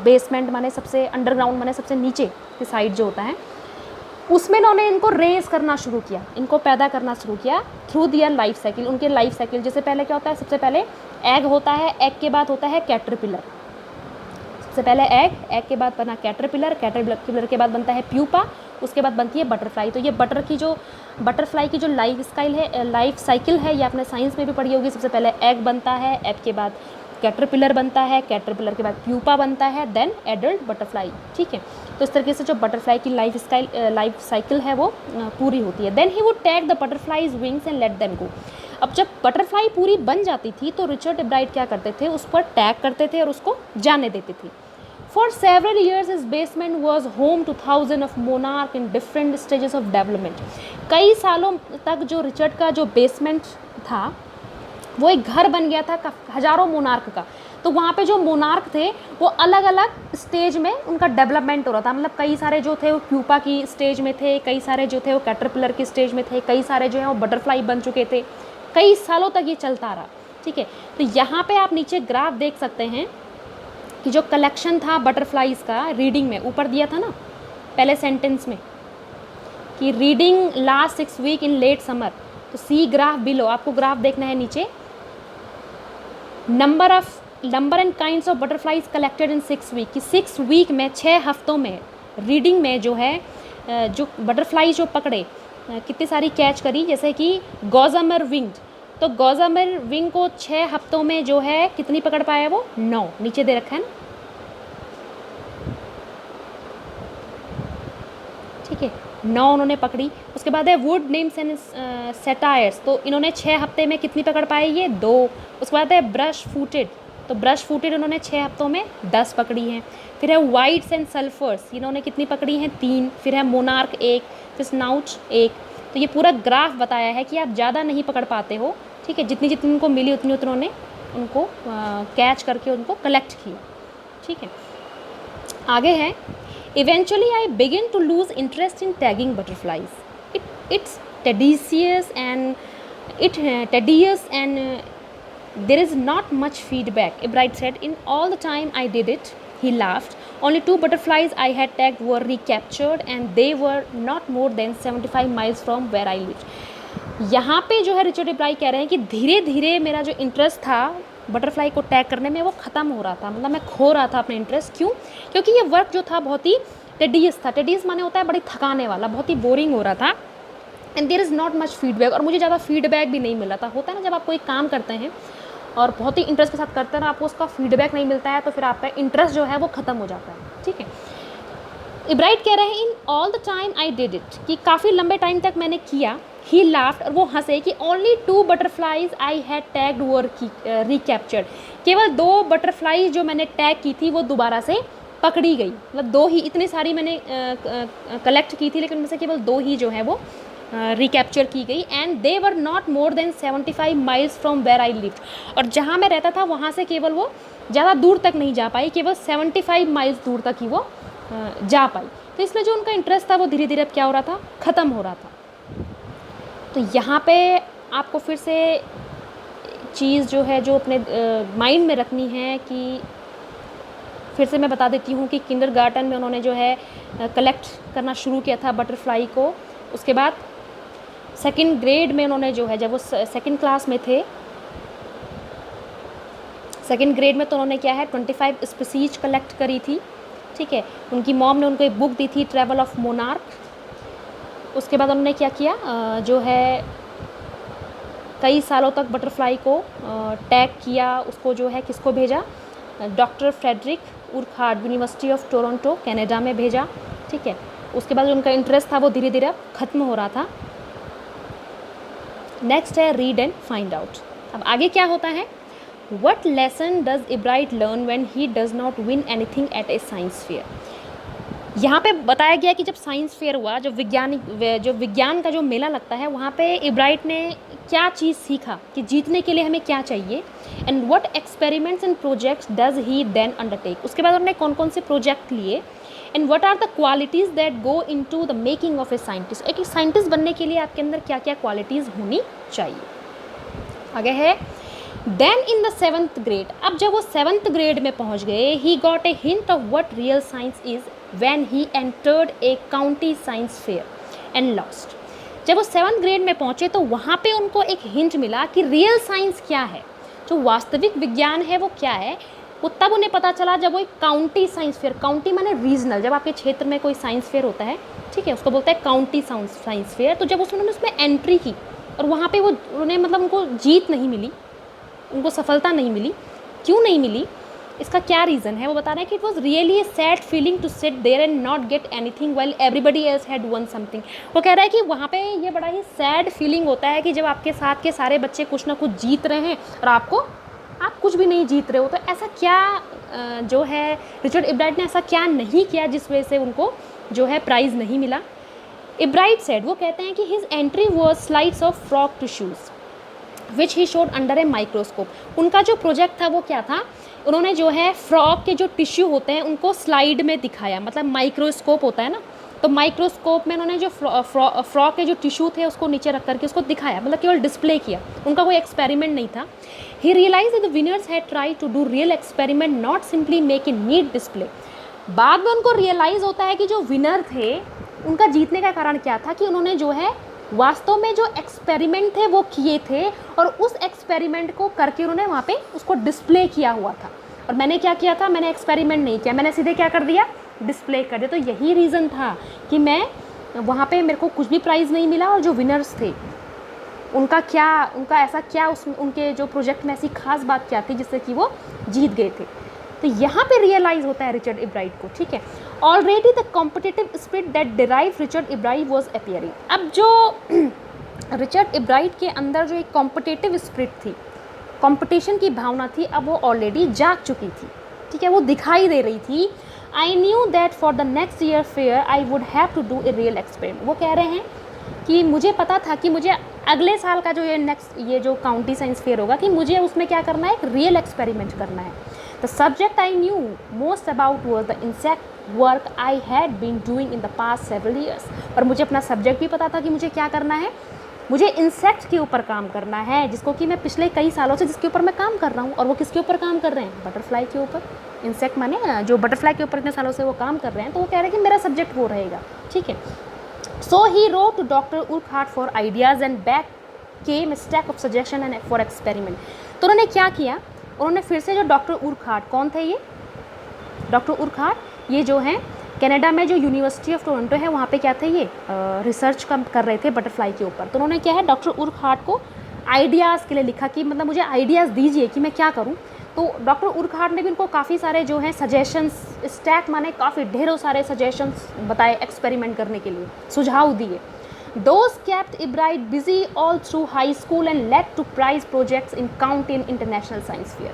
बेसमेंट माने सबसे अंडरग्राउंड माने सबसे नीचे की साइड जो होता है, उसमें उन्होंने इनको रेज करना शुरू किया, इनको पैदा करना शुरू किया थ्रू दियर लाइफ साइकिल, उनके लाइफ साइकिल। जैसे पहले क्या होता है, सबसे पहले एग होता है, एग के बाद होता है कैटरपिलर, सबसे पहले एग के बाद बना कैटरपिलर के बाद बनता है प्यूपा, उसके बाद बनती है बटरफ्लाई। तो ये बटरफ्लाई की जो लाइफ साइकिल है, ये आपने साइंस में भी पढ़ी होगी। सबसे पहले एग बनता है, एग के बाद कैटरपिलर बनता है, कैटरपिलर के बाद प्यूपा बनता है, देन एडल्ट बटरफ्लाई, ठीक है। तो इस तरीके से जो बटरफ्लाई की लाइफ साइकिल है वो पूरी होती है। Then he would tag the butterflies wings and let them go. अब जब बटरफ्लाई पूरी बन जाती थी तो रिचर्ड इब्राइट क्या करते थे, उस पर टैग करते थे और उसको जाने देते थे। For several years his basement was home two thousand of monarch in different stages of development. कई सालों तक जो रिचर्ड का जो बेसमेंट था वो एक घर बन गया था हज़ारों मोनार्क का। तो वहाँ पे जो मोनार्क थे वो अलग अलग स्टेज में उनका डेवलपमेंट हो रहा था, मतलब कई सारे जो थे वो प्यूपा की स्टेज में थे, कई सारे जो थे वो कैटरपिलर की स्टेज में थे, कई सारे जो हैं वो बटरफ्लाई बन चुके थे। कई सालों तक ये चलता रहा, ठीक है। तो यहाँ पे आप नीचे ग्राफ देख सकते हैं कि जो कलेक्शन था बटरफ्लाईज का रीडिंग में, ऊपर दिया था ना पहले सेंटेंस में कि reading last 6 week in late summer, तो सी ग्राफ बिलो, आपको ग्राफ देखना है नीचे। Number and kinds of butterflies collected in 6 week, कि 6 वीक में 6 हफ्तों में रीडिंग में जो है जो बटरफ्लाई जो पकड़े, कितनी सारी कैच करी, जैसे कि गॉजामर विंग, तो गॉजामर विंग को 6 हफ्तों में जो है कितनी पकड़ पाया वो, 9, नीचे दे रखा है ना, ठीक है, 9 उन्होंने पकड़ी। उसके बाद है वुड नेम्स एंड सेटायर्स, तो इन्होंने 6 हफ्ते में कितनी पकड़ पाई, ये 2। उसके बाद है ब्रश फूटेड, तो ब्रश फूटेड उन्होंने 6 हफ्तों में 10 पकड़ी हैं। फिर है वाइट्स एंड सल्फर्स, इन्होंने कितनी पकड़ी हैं, 3। फिर है मोनार्क 1, फिर स्नाउच 1। तो ये पूरा ग्राफ बताया है कि आप ज़्यादा नहीं पकड़ पाते हो, ठीक है, जितनी जितनी उनको मिली उतनी उन्होंने उनको कैच करके उनको कलेक्ट किया, ठीक है। आगे है eventually I begin to lose interest in tagging butterflies, it's tedious and there is not much feedback, Ibright said. In all the time I did it, he laughed. Only 2 butterflies I had tagged were recaptured and they were not more than 75 miles from where I lived. यहाँ पे जो है Richard Ebright कह रहे हैं कि धीरे धीरे मेरा जो इंटरेस्ट था बटरफ्लाई को टैग करने में वो ख़त्म हो रहा था, मतलब मैं खो रहा था अपना इंटरेस्ट। क्यों? क्योंकि ये वर्क जो था बहुत ही टेडियस था। टेडियस माने होता है बड़ी थकाने वाला, बहुत ही बोरिंग हो रहा था। And there is not much feedback, और मुझे ज़्यादा फीडबैक भी नहीं मिल रहा था। होता है ना जब आप कोई काम करते हैं और बहुत ही इंटरेस्ट के साथ करते हैं ना, आपको उसका फीडबैक नहीं मिलता है तो फिर आपका इंटरेस्ट जो है वो ख़त्म हो जाता है, ठीक है। इब्राइट कह रहे हैं in all the time I did it, कि काफ़ी लंबे टाइम तक मैंने किया। ही लाफ्ड, और वो हंसे कि only 2 butterflies I had tagged were recaptured, केवल 2 बटरफ्लाई जो मैंने टैग की थी वो दोबारा से पकड़ी गई, मतलब 2 ही, इतनी सारी मैंने कलेक्ट की थी लेकिन उनमें से केवल 2 ही जो है वो रिकैप्चर की गई। And they were not more than 75 miles from where I lived, और जहाँ मैं रहता था वहाँ से केवल वो ज़्यादा दूर तक नहीं जा पाई, केवल 75 माइल्स दूर तक ही वो जा पाई। तो इसलिए जो उनका इंटरेस्ट था वो धीरे धीरे अब क्या हो रहा था, ख़त्म हो रहा था। तो यहाँ पे आपको फिर से चीज़ जो है जो अपने माइंड में रखनी है कि फिर से मैं बता देती हूँ कि किंडरगार्टन में उन्होंने जो है कलेक्ट करना शुरू किया था बटरफ्लाई को। उसके बाद सेकंड ग्रेड में उन्होंने जो है, जब वो सेकंड क्लास में थे, सेकंड ग्रेड में, तो उन्होंने क्या है 25 स्पीसीज कलेक्ट करी थी। ठीक है, उनकी मॉम ने उनको एक बुक दी थी, ट्रैवल ऑफ मोनार्क। उसके बाद उन्होंने क्या किया, जो है कई सालों तक बटरफ्लाई को टैग किया, उसको जो है किसको भेजा, doctor Frederick Urquhart university of Toronto Canada में भेजा। ठीक है, उसके बाद उनका इंटरेस्ट था वो धीरे धीरे ख़त्म हो रहा था। नेक्स्ट है रीड एंड फाइंड आउट। अब आगे क्या होता है, What lesson does Ebright learn when he does not win anything at a science fair? यहाँ पे बताया गया कि जब साइंस फेयर हुआ, जो विज्ञान का जो मेला लगता है, वहाँ पे इब्राइट ने क्या चीज़ सीखा कि जीतने के लिए हमें क्या चाहिए, and what experiments and projects does he then undertake. उसके बाद उन्होंने कौन कौन से प्रोजेक्ट लिए, and what are the qualities that go into the making of a scientist. एक साइंटिस्ट बनने के लिए आपके अंदर क्या क्या क्वालिटीज़ होनी चाहिए। आगे है then in the 7th grade. अब जब वो 7th ग्रेड में पहुंच गए, he got a hint of what real science is when he entered A county science fair and lost. जब वो 7th ग्रेड में पहुंचे तो वहाँ पे उनको एक हिंट मिला कि रियल साइंस क्या है, जो वास्तविक विज्ञान है वो क्या है। वो तब उन्हें पता चला जब वो एक काउंटी साइंस फेयर, काउंटी माने रीजनल, जब आपके क्षेत्र में कोई साइंस फेयर होता है, ठीक है, उसको बोलते हैं काउंटी साइंस फेयर। तो जब उन्होंने उसमें एंट्री की और वहाँ पे वो उन्हें मतलब उनको जीत नहीं मिली, उनको सफलता नहीं मिली। क्यों नहीं मिली, इसका क्या रीज़न है, वो बता रहे हैं कि it was really a sad feeling to sit there and not get anything well everybody else had won something. वो कह रहा है कि वहाँ पे ये बड़ा ही सैड फीलिंग होता है कि जब आपके साथ के सारे बच्चे कुछ ना कुछ जीत रहे हैं और आप कुछ भी नहीं जीत रहे हो। तो ऐसा क्या जो है रिचर्ड इब्राइट ने ऐसा क्या नहीं किया जिस वजह से उनको जो है प्राइज़ नहीं मिला। इब्राइट सेड, वो कहते हैं कि his entry was slides of frock tissues which he showed under a microscope. उनका जो प्रोजेक्ट था वो क्या था, उन्होंने जो है फ्रॉक के जो टिश्यू होते हैं उनको स्लाइड में दिखाया, मतलब माइक्रोस्कोप होता है ना, तो माइक्रोस्कोप में उन्होंने जो फ्रॉक के जो टिश्यू थे उसको नीचे रख करके उसको दिखाया, मतलब केवल डिस्प्ले किया, उनका कोई एक्सपेरिमेंट नहीं था। He realise that the winners had try to do real experiment not simply make a neat display. बाद में उनको रियलाइज़ होता है कि जो विनर थे उनका जीतने का कारण क्या था, कि उन्होंने जो है वास्तव में जो एक्सपेरिमेंट थे वो किए थे और उस एक्सपेरिमेंट को करके उन्होंने वहाँ पे उसको डिस्प्ले किया हुआ था। और मैंने क्या किया था, मैंने एक्सपेरिमेंट नहीं किया, मैंने सीधे क्या कर दिया, डिस्प्ले कर दिया। तो यही रीज़न था कि मैं वहाँ पे मेरे को कुछ भी प्राइज़ नहीं मिला, और जो विनर्स थे उनका ऐसा क्या उनके जो प्रोजेक्ट में ऐसी खास बात क्या थी जिससे कि वो जीत गए थे। तो यहाँ पे रियलाइज़ होता है रिचर्ड इब्राइट को, ठीक है। Already the competitive spirit that derive Richard Ebright was appearing. अब जो रिचर्ड इब्राइट के अंदर जो एक कॉम्पिटिटिव स्पिरिट थी, कंपटीशन की भावना थी, अब वो ऑलरेडी जाग चुकी थी, ठीक है, वो दिखाई दे रही थी। I knew that for the next year fair I would have to do a real experiment. वो कह रहे हैं कि मुझे पता था कि मुझे अगले साल का जो ये जो काउंटी साइंस फेयर होगा, कि मुझे उसमें क्या करना है, एक रियल एक्सपेरिमेंट करना है। The subject I knew most about was the insect work I had been doing in the past several years. और मुझे अपना सब्जेक्ट भी पता था कि मुझे क्या करना है, मुझे इंसेक्ट के ऊपर काम करना है, जिसको कि मैं पिछले कई सालों से जिसके ऊपर मैं काम कर रहा हूँ। और वो किसके ऊपर काम कर रहे हैं, बटरफ्लाई के ऊपर। इंसेक्ट माने जो बटरफ्लाई के ऊपर इतने सालों से वो काम कर रहे हैं, तो वो कह रहे हैं कि मेरा सब्जेक्ट वो रहेगा, ठीक है। So he wrote to doctor Urquhart for ideas and back came stack of suggestion and for experiment. तो उन्होंने क्या किया, उन्होंने फिर से जो डॉक्टर उर्कहार्ट, कौन थे ये डॉक्टर उर्कहार्ट, ये जो हैं कनाडा में जो यूनिवर्सिटी ऑफ टोरंटो है वहाँ पे क्या थे, ये रिसर्च कर रहे थे बटरफ्लाई के ऊपर। तो उन्होंने क्या है, डॉक्टर उर्कहार्ट को आइडियाज़ के लिए लिखा कि मतलब मुझे आइडियाज़ दीजिए कि मैं क्या करूँ। तो डॉक्टर उर्कहार्ट ने भी उनको काफ़ी सारे जो हैं सजेशंस, स्टैक माने काफ़ी ढेरों सारे सजेशंस बताए एक्सपेरिमेंट करने के लिए, सुझाव दिए। Those kept Ebright busy all through high school and led to prize projects in county and international science fair.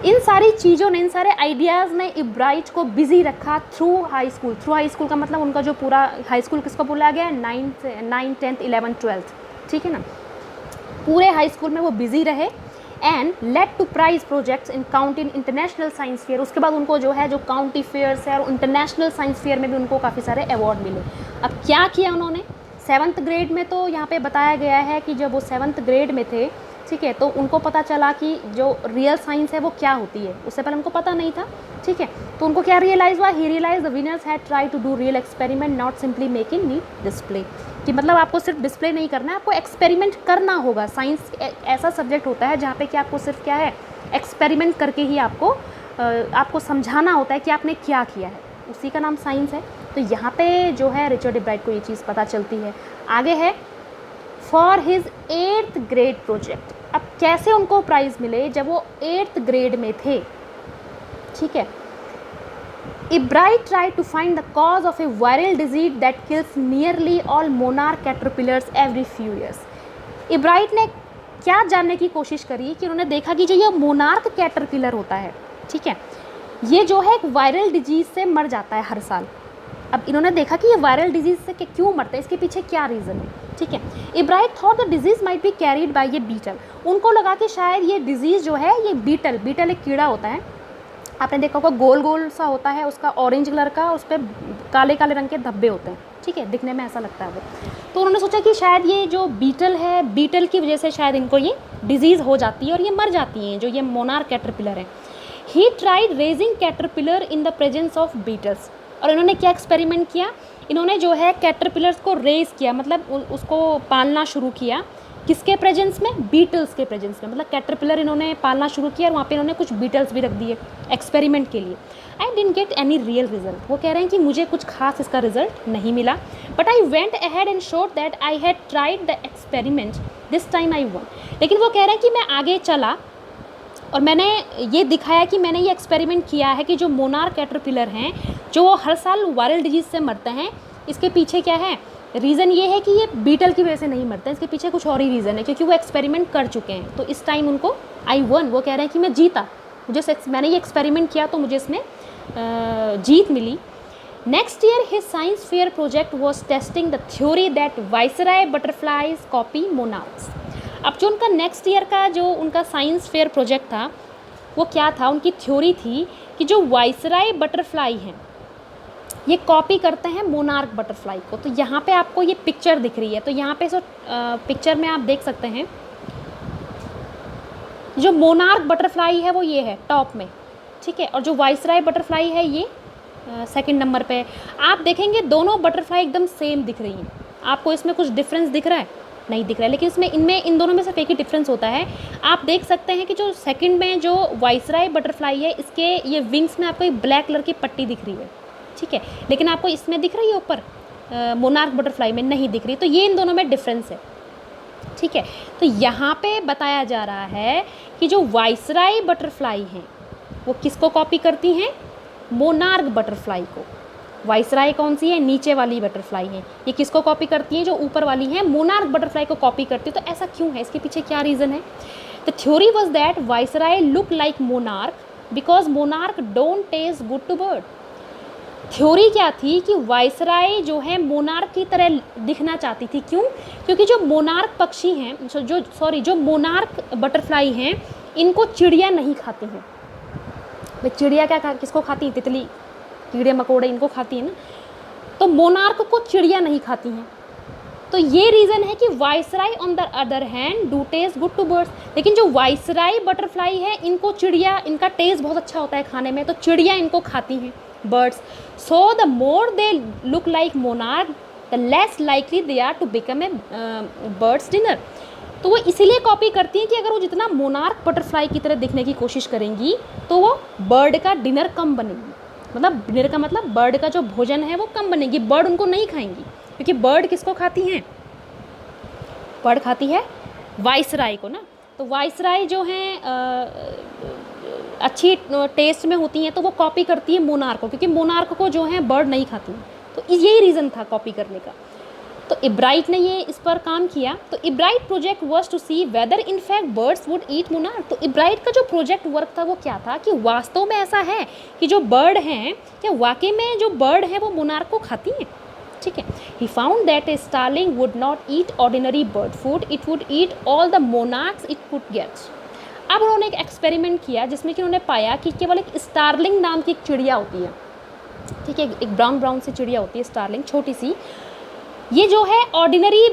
इन सारी चीज़ों ने, इन सारे आइडियाज़ ने इब्राइट को बिजी रखा through high school. Through high school का मतलब उनका जो पूरा हाई स्कूल किसको बोला गया है, 9th 10th 11th 12th, ठीक है ना। पूरे हाई स्कूल में वो बिजी रहे and led to prize projects in county international science fair. उसके बाद उनको जो है, जो काउंटी फेयर्स है और इंटरनेशनल साइंस फेयर में भी उनको काफ़ी सारे अवार्ड मिले। अब क्या किया उन्होंने, 7th ग्रेड में तो यहाँ पे बताया गया है कि जब वो 7th ग्रेड में थे, ठीक है, तो उनको पता चला कि जो रियल साइंस है वो क्या होती है, उससे पहले उनको पता नहीं था, ठीक है। तो उनको क्या रियलाइज़ हुआ, he realise the winners had try to do real experiment not simply making neat display, कि मतलब आपको सिर्फ डिस्प्ले नहीं करना है, आपको एक्सपेरिमेंट करना होगा। साइंस ऐसा सब्जेक्ट होता है जहाँ पे कि आपको सिर्फ क्या है, एक्सपेरिमेंट करके ही आपको समझाना होता है कि आपने क्या किया है, उसी का नाम साइंस है। तो यहाँ पे जो है रिचर्ड इब्राइट को ये चीज़ पता चलती है। आगे है for his 8th grade project. अब कैसे उनको प्राइज़ मिले, जब वो 8th ग्रेड में थे, ठीक है। Ebright try to find the cause of a viral disease that kills nearly all monarch caterpillars every few years. Ebright ने क्या जानने की कोशिश करी कि उन्होंने देखा कि जो ये मोनार्क कैटरपिलर होता है, ठीक है, ये जो है एक वायरल डिजीज़ से मर जाता है हर साल। अब इन्होंने देखा कि ये वायरल डिजीज़ से क्यों मरता है, इसके पीछे क्या रीज़न है, ठीक है। Ebright thought the disease might be carried bye ये बीटल। उनको लगा कि शायद ये डिजीज़ जो है ये बीटल एक कीड़ा होता है, आपने देखा होगा गोल गोल सा होता है, उसका ऑरेंज कलर का, उस पर काले काले रंग के धब्बे होते हैं, ठीक है, दिखने में ऐसा लगता है वो। तो उन्होंने सोचा कि शायद ये जो बीटल है, बीटल की वजह से शायद इनको ये डिजीज़ हो जाती है और ये मर जाती हैं, जो ये मोनार्क कैटरपिलर है। He tried raising caterpillar in the presence of beetles. और इन्होंने क्या एक्सपेरिमेंट किया, इन्होंने जो है कैटरपिलर्स को रेज किया, मतलब उसको पालना शुरू किया, किसके प्रेजेंस में, बीटल्स के प्रेजेंस में। मतलब कैटरपिलर इन्होंने पालना शुरू किया और वहाँ पे इन्होंने कुछ बीटल्स भी रख दिए एक्सपेरिमेंट के लिए। I didn't get any real result. वो कह रहे हैं कि मुझे कुछ खास इसका रिजल्ट नहीं मिला, but I went ahead and showed that I had tried the experiment, this time I one. लेकिन वो कह रहे हैं कि मैं आगे चला और मैंने ये दिखाया कि मैंने ये एक्सपेरिमेंट किया है कि जो मोनार्क कैटरपिलर हैं, जो वो हर साल वायरल डिजीज़ से मरते हैं, इसके पीछे क्या है, रीज़न ये है कि ये बीटल की वजह से नहीं मरते हैं, इसके पीछे कुछ और ही रीज़न है, क्योंकि वो एक्सपेरिमेंट कर चुके हैं। तो इस टाइम उनको आई वन, वो कह रहे हैं कि मैं जीता, मैंने ये एक्सपेरिमेंट किया तो मुझे इसमें जीत मिली। Next year his science fair project was testing the theory that viceroy butterflies copy monarchs. अब जो उनका नेक्स्ट ईयर का जो उनका साइंस फेयर प्रोजेक्ट था, वो क्या था, उनकी थ्योरी थी कि जो वाइसराय बटरफ्लाई हैं ये कॉपी करते हैं मोनार्क बटरफ्लाई को। तो यहाँ पे आपको ये पिक्चर दिख रही है, तो यहाँ पे पिक्चर में आप देख सकते हैं जो मोनार्क बटरफ्लाई है वो ये है टॉप में, ठीक है, और जो वाइसराय बटरफ्लाई है ये सेकंड नंबर पे। आप देखेंगे दोनों बटरफ्लाई एकदम सेम दिख रही हैं। आपको इसमें कुछ डिफरेंस दिख रहा है, नहीं दिख रहा है, लेकिन इसमें इन दोनों में सिर्फ एक ही डिफरेंस होता है। आप देख सकते हैं कि जो सेकंड में जो वाइसराय बटरफ्लाई है, इसके ये विंग्स में आपको एक ब्लैक कलर की पट्टी दिख रही है, ठीक है, लेकिन आपको इसमें दिख रही है ऊपर, मोनार्क बटरफ्लाई में नहीं दिख रही। तो ये इन दोनों में डिफरेंस है, ठीक है। तो यहाँ पे बताया जा रहा है कि जो वाइसराय बटरफ्लाई हैं वो किसको कॉपी करती हैं, मोनार्क बटरफ्लाई को। वाइसराय कौन सी है, नीचे वाली बटरफ्लाई है, ये किसको कॉपी करती हैं, जो ऊपर वाली हैं मोनार्क बटरफ्लाई को कॉपी करती है। तो ऐसा क्यों है, इसके पीछे क्या रीज़न है। The theory was that viceroy look like monarch because monarch don't taste good to bird. Theory क्या थी कि वाइसराय जो है मोनार्क की तरह दिखना चाहती थी, क्यों, क्योंकि जो मोनार्क पक्षी हैं, जो मोनार्क बटरफ्लाई हैं, इनको चिड़िया नहीं खाती हैं। भाई चिड़िया क्या किसको खाती है, तितली, कीड़े मकोड़े इनको खाती है ना, तो मोनार्क को चिड़िया नहीं खाती हैं। तो ये रीज़न है कि viceroy on the other hand do taste good to birds. लेकिन जो वाइसराय बटरफ्लाई है, इनको चिड़िया, इनका टेस्ट बहुत अच्छा होता है खाने में, तो चिड़िया इनको खाती हैं, birds. So the more they look like monarch, the less likely they are to become a bird's dinner. तो वो इसीलिए कॉपी करती हैं कि अगर वो जितना मोनार्क बटरफ्लाई की तरह दिखने की कोशिश करेंगी तो वो बर्ड का डिनर कम बनेगी। मतलब डिनर का मतलब बर्ड का जो भोजन है वो कम बनेगी, बर्ड उनको नहीं खाएंगी, क्योंकि बर्ड किसको खाती हैं, बर्ड खाती है वाइसराय को ना। तो वाइसराय जो हैं अच्छी टेस्ट में होती हैं, तो वो कॉपी करती है मोनार्क को, क्योंकि मोनार्क को जो है बर्ड नहीं खाती हैं। तो यही रीज़न था कॉपी करने का। तो इब्राइट ने ये इस पर काम किया। तो Ebright project was to see whether in fact birds would eat monarch. तो इब्राइट का जो प्रोजेक्ट वर्क था वो क्या था कि वास्तव में ऐसा है कि जो बर्ड हैं, क्या वाकई में जो बर्ड हैं वो मोनार्क को खाती हैं। ठीक है। He found that a starling would not eat ordinary bird food, it would eat all the monarchs it could get. अब उन्होंने एक एक्सपेरिमेंट किया जिसमें कि उन्होंने पाया कि केवल एक स्टारलिंग नाम की एक चिड़िया होती है, ठीक है, एक ब्राउन ब्राउन सी चिड़िया होती है स्टारलिंग, छोटी सी। ये जो है ऑर्डिनरी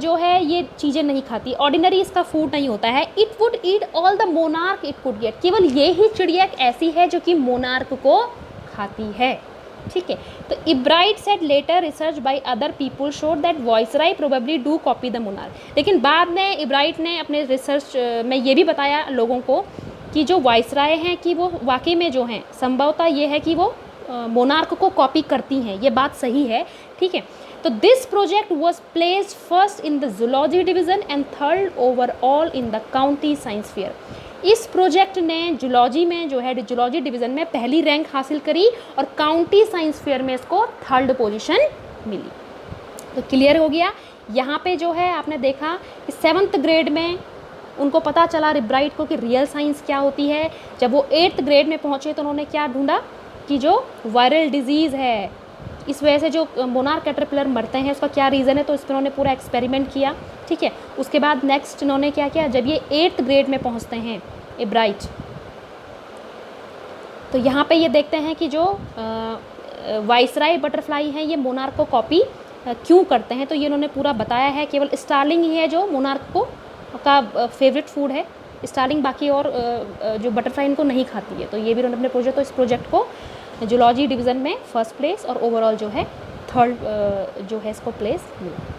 जो है ये चीज़ें नहीं खाती, ऑर्डिनरी इसका फूड नहीं होता है। It would eat all the monarch it could gate. केवल ये ही चिड़िया एक ऐसी है जो कि मोनार्क को खाती है। ठीक है। तो Ebright said later research by other people showed that viceroy probably do copy the monarch. लेकिन बाद में इब्राइट ने अपने रिसर्च में ये भी बताया लोगों को कि जो वॉइसराय हैं कि वो वाकई में जो हैं संभवतः ये है कि वो मोनार्क को कॉपी करती हैं, ये बात सही है। ठीक है। तो this project was placed first in the zoology division and third overall in the county science fair. इस प्रोजेक्ट ने जूलॉजी में जो है जूलॉजी डिवीज़न में पहली रैंक हासिल करी और काउंटी साइंस फेयर में इसको थर्ड पोजीशन मिली। तो क्लियर हो गया। यहाँ पे जो है आपने देखा कि 7th ग्रेड में उनको पता चला इब्राइट को कि रियल साइंस क्या होती है। जब वो 8th ग्रेड में पहुँचे तो उन्होंने क्या ढूंढा कि जो वायरल डिजीज़ है, इस वजह से जो मोनार्क कैटरपिलर मरते हैं उसका क्या रीज़न है, तो इस पर उन्होंने पूरा एक्सपेरिमेंट किया। ठीक है। उसके बाद नेक्स्ट इन्होंने क्या किया, जब ये 8th ग्रेड में पहुंचते हैं इब्राइट, तो यहाँ पे ये देखते हैं कि जो वाइसराय बटरफ्लाई हैं ये मोनार्क को कॉपी क्यों करते हैं। तो ये इन्होंने पूरा बताया है। केवल स्टारलिंग ही है जो मोनार्क को का फेवरेट फूड है, स्टारलिंग बाकी और जो बटरफ्लाई इनको नहीं खाती है। तो ये भी उन्होंने अपने प्रोजेक्ट, तो इस प्रोजेक्ट को जूलॉजी डिवीज़न में फर्स्ट प्लेस और ओवरऑल जो है थर्ड जो है इसको प्लेस मिला।